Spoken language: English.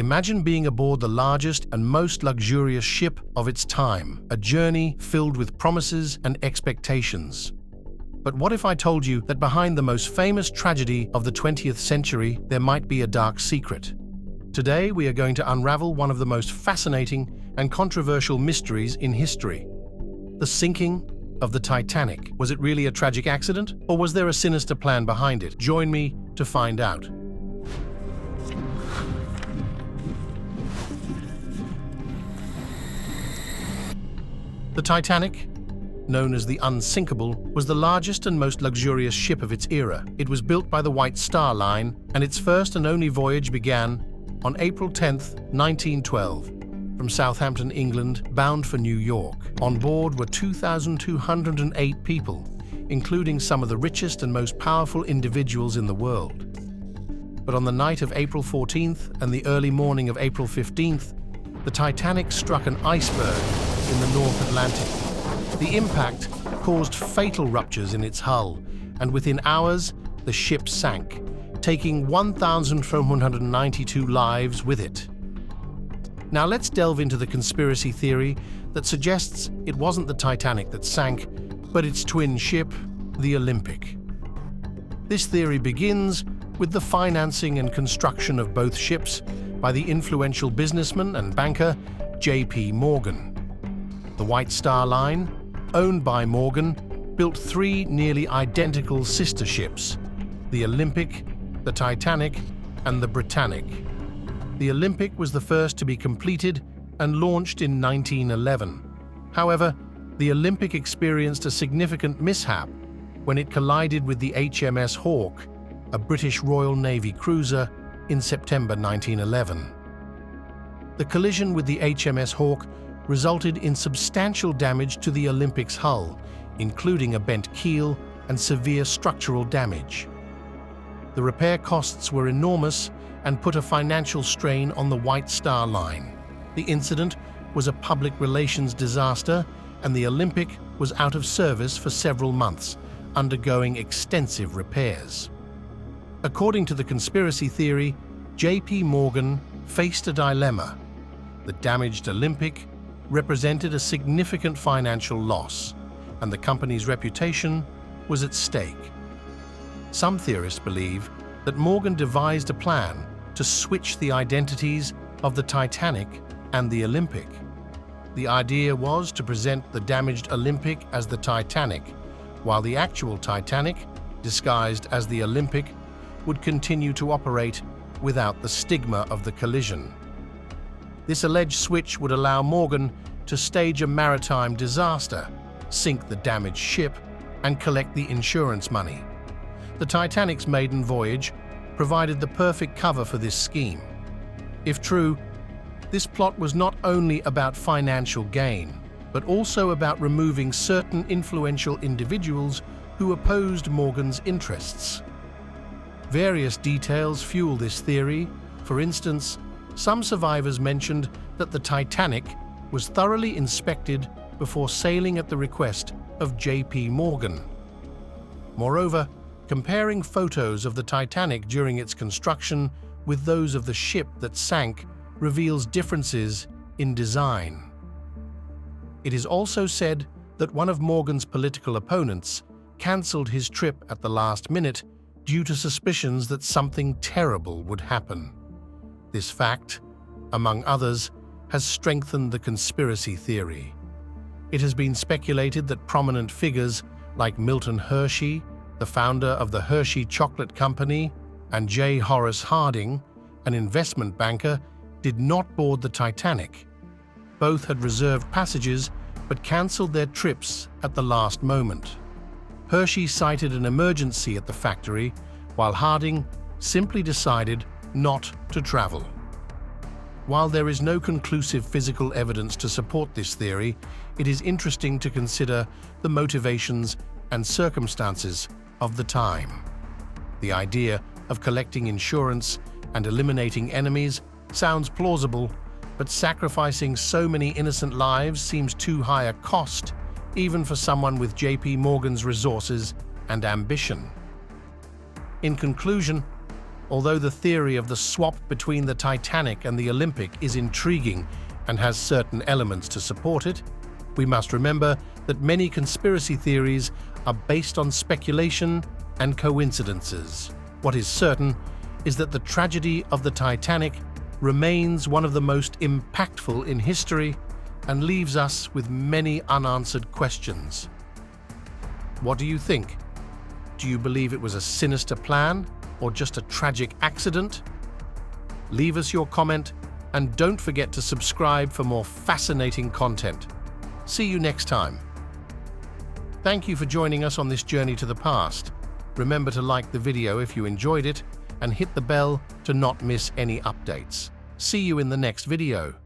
Imagine being aboard the largest and most luxurious ship of its time, a journey filled with promises and expectations. But what if I told you that behind the most famous tragedy of the 20th century, there might be a dark secret? Today, we are going to unravel one of the most fascinating and controversial mysteries in history: the sinking of the Titanic. Was it really a tragic accident, or was there a sinister plan behind it? Join me to find out. The Titanic, known as the Unsinkable, was the largest and most luxurious ship of its era. It was built by the White Star Line, and its first and only voyage began on April 10, 1912, from Southampton, England, bound for New York. On board were 2,208 people, including some of the richest and most powerful individuals in the world. But on the night of April 14th and the early morning of April 15th, the Titanic struck an iceberg in the North Atlantic. The impact caused fatal ruptures in its hull, and within hours, the ship sank, taking 1,492 lives with it. Now let's delve into the conspiracy theory that suggests it wasn't the Titanic that sank, but its twin ship, the Olympic. This theory begins with the financing and construction of both ships by the influential businessman and banker J.P. Morgan. The White Star Line, owned by Morgan, built three nearly identical sister ships: the Olympic, the Titanic, and the Britannic. The Olympic was the first to be completed and launched in 1911. However, the Olympic experienced a significant mishap when it collided with the HMS Hawk, a British Royal Navy cruiser, in September 1911. The collision with the HMS Hawk resulted in substantial damage to the Olympic's hull, including a bent keel and severe structural damage. The repair costs were enormous and put a financial strain on the White Star Line. The incident was a public relations disaster, and the Olympic was out of service for several months, undergoing extensive repairs. According to the conspiracy theory, J.P. Morgan faced a dilemma. The damaged Olympic represented a significant financial loss, and the company's reputation was at stake. Some theorists believe that Morgan devised a plan to switch the identities of the Titanic and the Olympic. The idea was to present the damaged Olympic as the Titanic, while the actual Titanic, disguised as the Olympic, would continue to operate without the stigma of the collision. This alleged switch would allow Morgan to stage a maritime disaster, sink the damaged ship, and collect the insurance money. The Titanic's maiden voyage provided the perfect cover for this scheme. If true, this plot was not only about financial gain, but also about removing certain influential individuals who opposed Morgan's interests. Various details fuel this theory. For instance, some survivors mentioned that the Titanic was thoroughly inspected before sailing at the request of J.P. Morgan. Moreover, comparing photos of the Titanic during its construction with those of the ship that sank reveals differences in design. It is also said that one of Morgan's political opponents cancelled his trip at the last minute due to suspicions that something terrible would happen. This fact, among others, has strengthened the conspiracy theory. It has been speculated that prominent figures like Milton Hershey, the founder of the Hershey Chocolate Company, and J. Horace Harding, an investment banker, did not board the Titanic. Both had reserved passages but cancelled their trips at the last moment. Hershey cited an emergency at the factory, while Harding simply decided not to travel. While there is no conclusive physical evidence to support this theory, it is interesting to consider the motivations and circumstances of the time. The idea of collecting insurance and eliminating enemies sounds plausible, but sacrificing so many innocent lives seems too high a cost, even for someone with J.P. Morgan's resources and ambition. In conclusion, Although the theory of the swap between the Titanic and the Olympic is intriguing and has certain elements to support it, we must remember that many conspiracy theories are based on speculation and coincidences. What is certain is that the tragedy of the Titanic remains one of the most impactful in history and leaves us with many unanswered questions. What do you think? Do you believe it was a sinister plan or just a tragic accident? Leave us your comment and don't forget to subscribe for more fascinating content. See you next time. Thank you for joining us on this journey to the past. Remember to like the video if you enjoyed it and hit the bell to not miss any updates. See you in the next video.